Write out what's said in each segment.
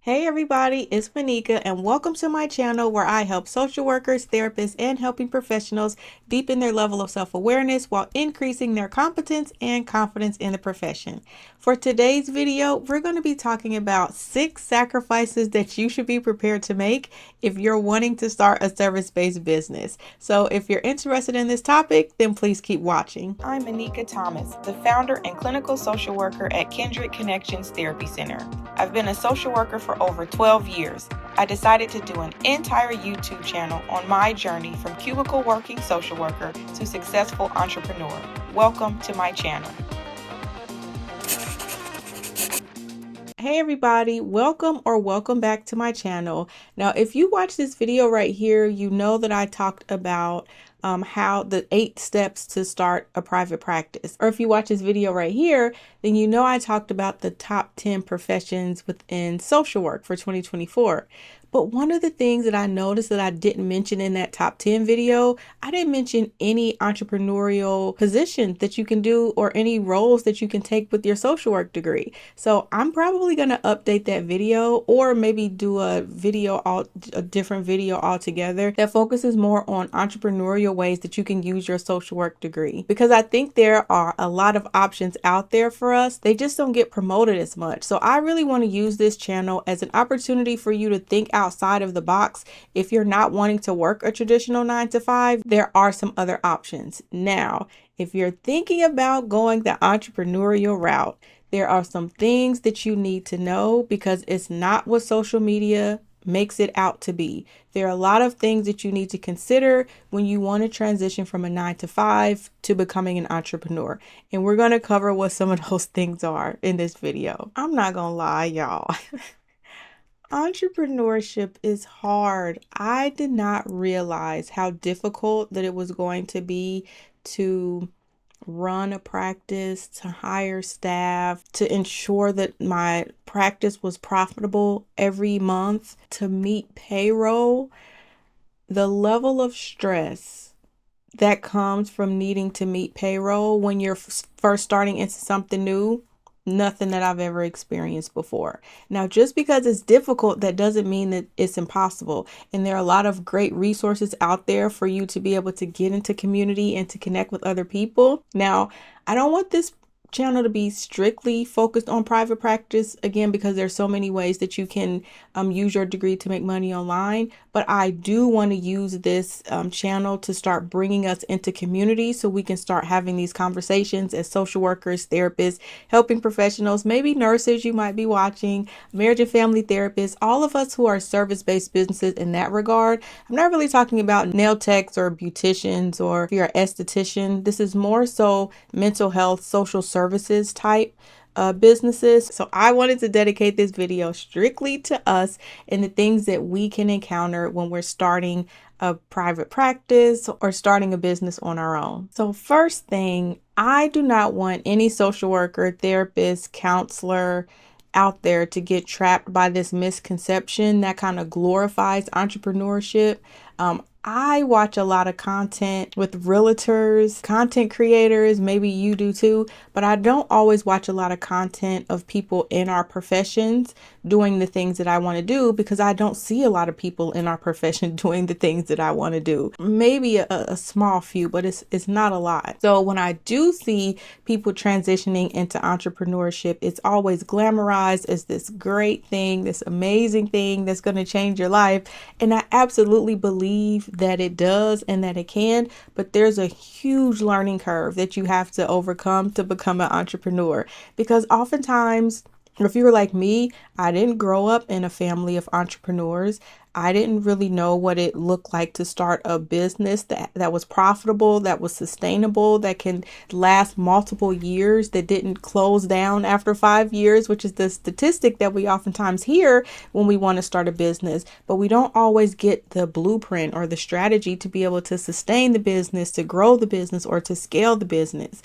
Hey everybody, it's Monika and welcome to my channel where I help social workers, therapists, and helping professionals deepen their level of self-awareness while increasing their competence and confidence in the profession. For today's video, we're going to be talking about 6 sacrifices that you should be prepared to make if you're wanting to start a service-based business. So if you're interested in this topic, then please keep watching. I'm Monika Thomas, the founder and clinical social worker at Kindred Connections Therapy Center. I've been a social worker for over 12 years. I decided to do an entire YouTube channel on my journey from cubicle working social worker to successful entrepreneur. Welcome to my channel. Hey everybody, welcome back to my channel. Now, if you watch this video right here, you know that I talked about how the 8 steps to start a private practice. Or if you watch this video right here, then you know I talked about the top 10 professions within social work for 2024. But one of the things that I noticed that I didn't mention in that top 10 video, I didn't mention any entrepreneurial position that you can do or any roles that you can take with your social work degree. So I'm probably going to update that video or maybe do a different video altogether that focuses more on entrepreneurial ways that you can use your social work degree. Because I think there are a lot of options out there for us. They just don't get promoted as much. So I really want to use this channel as an opportunity for you to think outside of the box. If you're not wanting to work a traditional 9 to 5, there are some other options. Now, if you're thinking about going the entrepreneurial route, there are some things that you need to know because it's not what social media makes it out to be. There are a lot of things that you need to consider when you want to transition from a 9 to 5 to becoming an entrepreneur. And we're going to cover what some of those things are in this video. I'm not going to lie, y'all. Entrepreneurship is hard. I did not realize how difficult that it was going to be to run a practice, to hire staff, to ensure that my practice was profitable every month, to meet payroll. The level of stress that comes from needing to meet payroll when you're first starting into something new, nothing that I've ever experienced before. Now, just because it's difficult, that doesn't mean that it's impossible. And there are a lot of great resources out there for you to be able to get into community and to connect with other people. Now, I don't want this channel to be strictly focused on private practice, again, because there's so many ways that you can use your degree to make money online. But I do want to use this channel to start bringing us into community so we can start having these conversations as social workers, therapists, helping professionals, maybe nurses you might be watching, marriage and family therapists, all of us who are service-based businesses in that regard. I'm not really talking about nail techs or beauticians or if you're an esthetician. This is more so mental health, social services type businesses. So I wanted to dedicate this video strictly to us and the things that we can encounter when we're starting a private practice or starting a business on our own. So first thing, I do not want any social worker, therapist, counselor out there to get trapped by this misconception that kind of glorifies entrepreneurship. I watch a lot of content with realtors, content creators, maybe you do too, but I don't always watch a lot of content of people in our professions doing the things that I want to do because I don't see a lot of people in our profession doing the things that I want to do. Maybe a small few, but it's not a lot. So when I do see people transitioning into entrepreneurship, it's always glamorized as this great thing, this amazing thing that's going to change your life. And I absolutely believe that it does and that it can, but there's a huge learning curve that you have to overcome to become an entrepreneur. Because oftentimes, if you were like me, I didn't grow up in a family of entrepreneurs. I didn't really know what it looked like to start a business that was profitable, that was sustainable, that can last multiple years, that didn't close down after 5 years, which is the statistic that we oftentimes hear when we want to start a business. But we don't always get the blueprint or the strategy to be able to sustain the business, to grow the business, or to scale the business.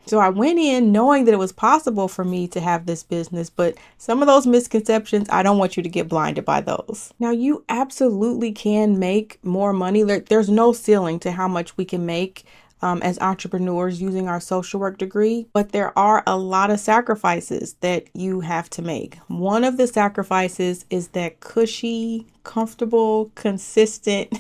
So I went in knowing that it was possible for me to have this business, but some of those misconceptions, I don't want you to get blinded by those. Now, you absolutely can make more money. There's no ceiling to how much we can make as entrepreneurs using our social work degree, but there are a lot of sacrifices that you have to make. One of the sacrifices is that cushy, comfortable, consistent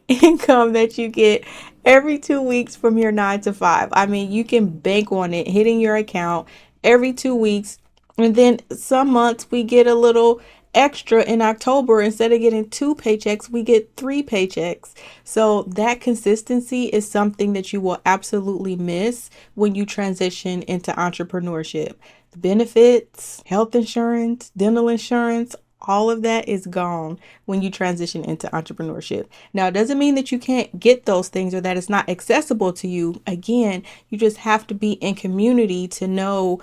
income that you get every 2 weeks from your 9 to 5. I mean, you can bank on it hitting your account every 2 weeks. And then some months we get a little extra in October. Instead of getting 2 paychecks, we get 3 paychecks. So that consistency is something that you will absolutely miss when you transition into entrepreneurship. The benefits, health insurance, dental insurance, all of that is gone when you transition into entrepreneurship. Now, it doesn't mean that you can't get those things or that it's not accessible to you. Again, you just have to be in community to know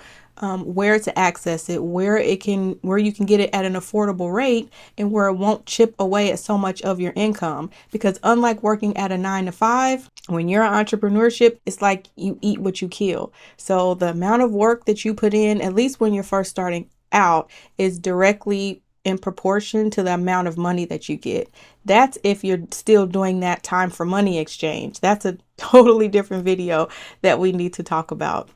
where to access it, where you can get it at an affordable rate, and where it won't chip away at so much of your income. Because unlike working at a 9 to 5, when you're in entrepreneurship, it's like you eat what you kill. So the amount of work that you put in, at least when you're first starting out, is directly in proportion to the amount of money that you get. That's if you're still doing that time for money exchange. That's a totally different video that we need to talk about.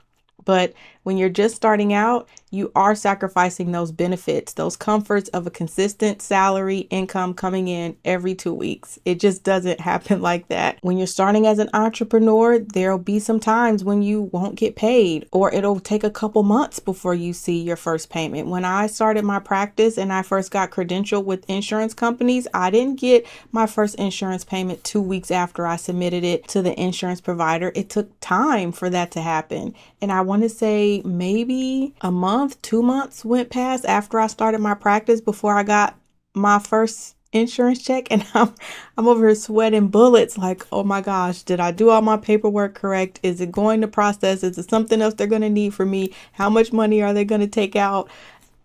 But when you're just starting out, you are sacrificing those benefits, those comforts of a consistent salary income coming in every 2 weeks. It just doesn't happen like that. When you're starting as an entrepreneur, there'll be some times when you won't get paid, or it'll take a couple months before you see your first payment. When I started my practice and I first got credentialed with insurance companies, I didn't get my first insurance payment 2 weeks after I submitted it to the insurance provider. It took time for that to happen. And I want to say maybe a month, 2 months went past after I started my practice before I got my first insurance check. And I'm over here sweating bullets like, oh my gosh, did I do all my paperwork correct? Is it going to process? Is it something else they're going to need from me? How much money are they going to take out?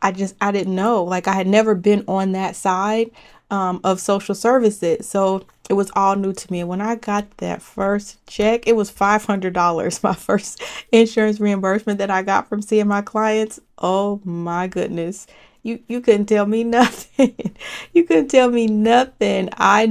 I didn't know. Like, I had never been on that side of social services. So it was all new to me. When I got that first check, it was $500, my first insurance reimbursement that I got from seeing my clients. Oh my goodness. You couldn't tell me nothing. You couldn't tell me nothing. I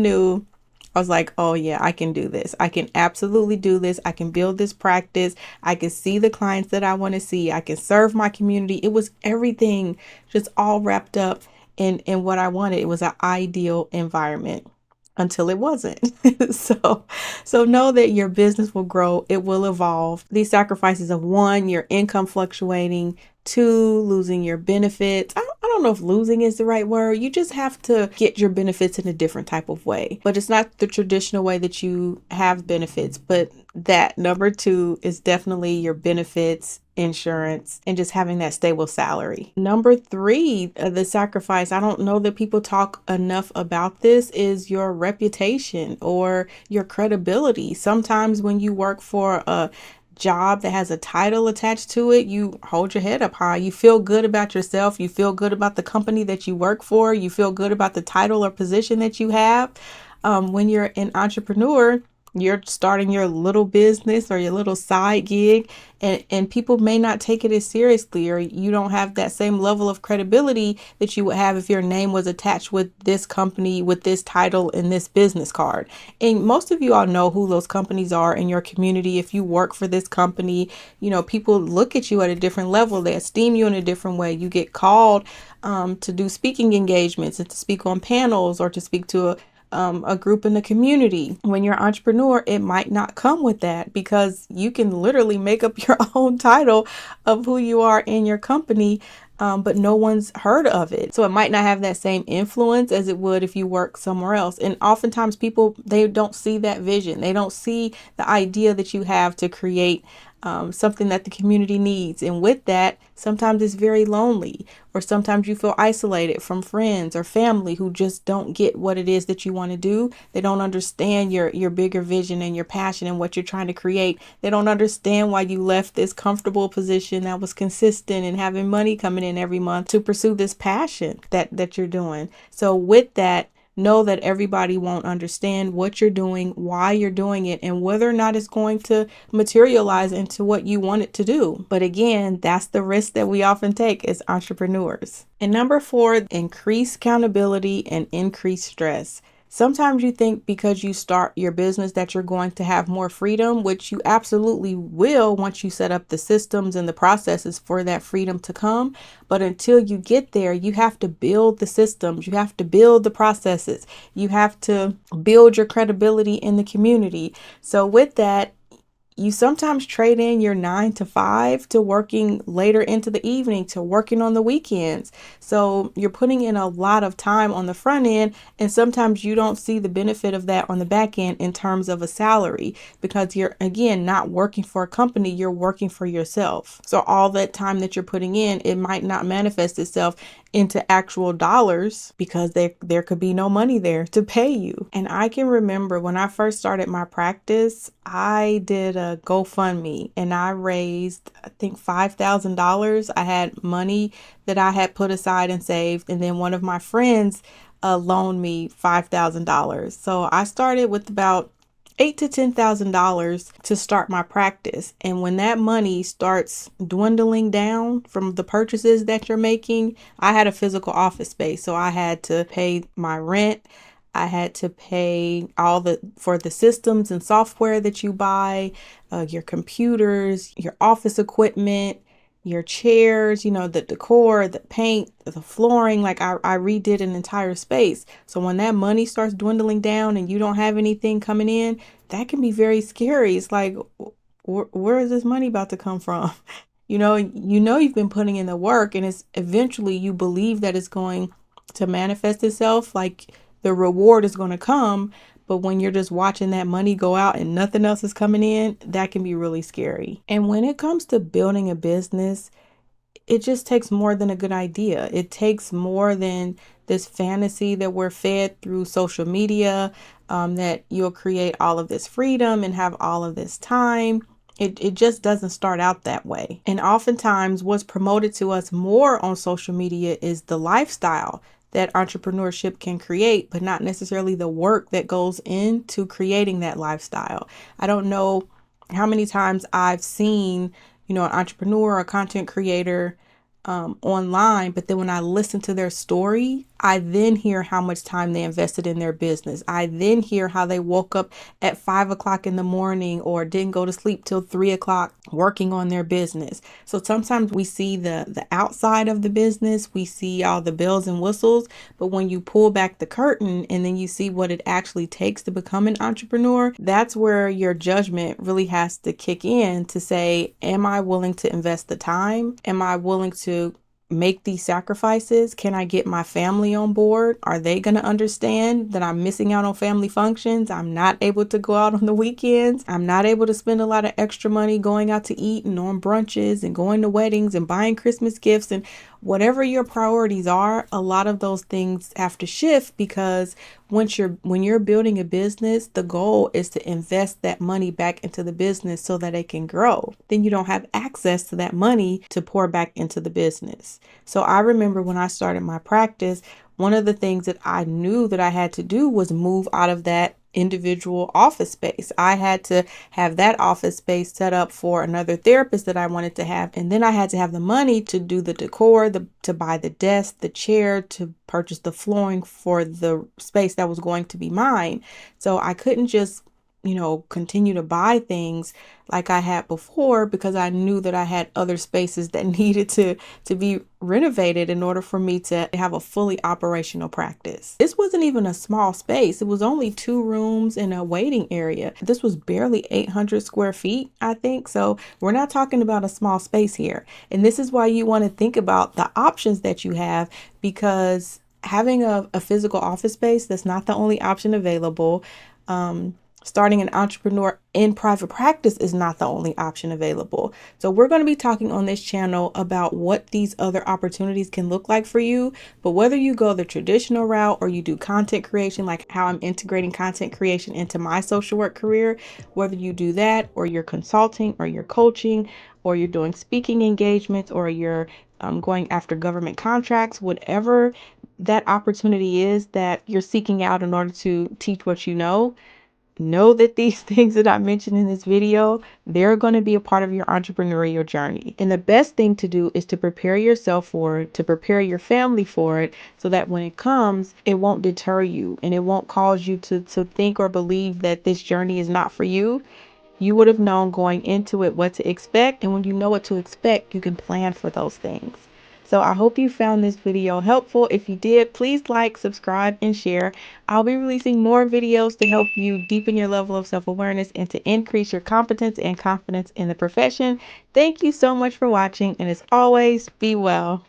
was like, oh yeah, I can do this. I can absolutely do this. I can build this practice. I can see the clients that I want to see. I can serve my community. It was everything just all wrapped up in what I wanted. It was an ideal environment until it wasn't. So know that your business will grow. It will evolve. These sacrifices of, one, your income fluctuating, two, losing your benefits. I don't know if losing is the right word. You just have to get your benefits in a different type of way. But it's not the traditional way that you have benefits. But that number two is definitely your benefits, insurance, and just having that stable salary. Number three, the sacrifice, I don't know that people talk enough about this, is your reputation or your credibility. Sometimes when you work for a job that has a title attached to it, you hold your head up high. You feel good about yourself. You feel good about the company that you work for. You feel good about the title or position that you have. When you're an entrepreneur, you're starting your little business or your little side gig, and people may not take it as seriously, or you don't have that same level of credibility that you would have if your name was attached with this company, with this title and this business card. And most of you all know who those companies are in your community. If you work for this company, people look at you at a different level. They esteem you in a different way. You get called to do speaking engagements and to speak on panels or to speak to a group in the community. When you're an entrepreneur, it might not come with that, because you can literally make up your own title of who you are in your company, but no one's heard of it. So it might not have that same influence as it would if you work somewhere else. And oftentimes people, they don't see that vision. They don't see the idea that you have to create something that the community needs. And with that, sometimes it's very lonely, or sometimes you feel isolated from friends or family who just don't get what it is that you want to do. They don't understand your bigger vision and your passion and what you're trying to create. They don't understand why you left this comfortable position that was consistent and having money coming in every month to pursue this passion that you're doing. So with that, know that everybody won't understand what you're doing, why you're doing it, and whether or not it's going to materialize into what you want it to do. But again, that's the risk that we often take as entrepreneurs. And number four, increase accountability and increase stress. Sometimes you think because you start your business that you're going to have more freedom, which you absolutely will once you set up the systems and the processes for that freedom to come. But until you get there, you have to build the systems, you have to build the processes, you have to build your credibility in the community. So with that, you sometimes trade in your 9 to 5 to working later into the evening, to working on the weekends. So you're putting in a lot of time on the front end, and sometimes you don't see the benefit of that on the back end in terms of a salary, because you're, again, not working for a company, you're working for yourself. So all that time that you're putting in, it might not manifest itself into actual dollars because there could be no money there to pay you. And I can remember when I first started my practice, I did a GoFundMe and I raised, I think, $5,000. I had money that I had put aside and saved, and then one of my friends loaned me $5,000. So I started with about $8,000 to $10,000 to start my practice. And when that money starts dwindling down from the purchases that you're making, I had a physical office space, so I had to pay my rent. I had to pay for the systems and software that you buy, your computers, your office equipment, your chairs, the decor, the paint, the flooring. Like I redid an entire space. So when that money starts dwindling down and you don't have anything coming in, that can be very scary. It's like, where is this money about to come from? You've been putting in the work, and it's eventually you believe that it's going to manifest itself, like the reward is going to come. But when you're just watching that money go out and nothing else is coming in, that can be really scary. And when it comes to building a business, it just takes more than a good idea. It takes more than this fantasy that we're fed through social media, that you'll create all of this freedom and have all of this time. It just doesn't start out that way. And oftentimes what's promoted to us more on social media is the lifestyle that entrepreneurship can create, but not necessarily the work that goes into creating that lifestyle. I don't know how many times I've seen, an entrepreneur or content creator online, but then when I listen to their story, I then hear how much time they invested in their business. I then hear how they woke up at 5 o'clock in the morning or didn't go to sleep till 3 o'clock working on their business. So sometimes we see the outside of the business, we see all the bells and whistles, but when you pull back the curtain and then you see what it actually takes to become an entrepreneur, that's where your judgment really has to kick in to say, am I willing to invest the time? Am I willing to make these sacrifices? Can I get my family on board? Are they going to understand that I'm missing out on family functions? I'm not able to go out on the weekends. I'm not able to spend a lot of extra money going out to eat and on brunches and going to weddings and buying Christmas gifts. And whatever your priorities are, a lot of those things have to shift, because when you're building a business, the goal is to invest that money back into the business so that it can grow. Then you don't have access to that money to pour back into the business. So I remember when I started my practice, one of the things that I knew that I had to do was move out of that individual office space. I had to have that office space set up for another therapist that I wanted to have. And then I had to have the money to do the decor, to buy the desk, the chair, to purchase the flooring for the space that was going to be mine. So I couldn't just continue to buy things like I had before, because I knew that I had other spaces that needed to be renovated in order for me to have a fully operational practice. This wasn't even a small space. It was only 2 rooms and a waiting area. This was barely 800 square feet, I think. So we're not talking about a small space here. And this is why you want to think about the options that you have, because having a physical office space, that's not the only option available. Starting an entrepreneur in private practice is not the only option available. So we're going to be talking on this channel about what these other opportunities can look like for you. But whether you go the traditional route or you do content creation, like how I'm integrating content creation into my social work career, whether you do that or you're consulting or you're coaching or you're doing speaking engagements or you're going after government contracts, whatever that opportunity is that you're seeking out in order to teach what you know, know that these things that I mentioned in this video, they're going to be a part of your entrepreneurial journey. And the best thing to do is to prepare yourself for it, to prepare your family for it, so that when it comes, it won't deter you and it won't cause you to think or believe that this journey is not for you. You would have known going into it what to expect. And when you know what to expect, you can plan for those things. So I hope you found this video helpful. If you did, please like, subscribe, and share. I'll be releasing more videos to help you deepen your level of self-awareness and to increase your competence and confidence in the profession. Thank you so much for watching. And as always, be well.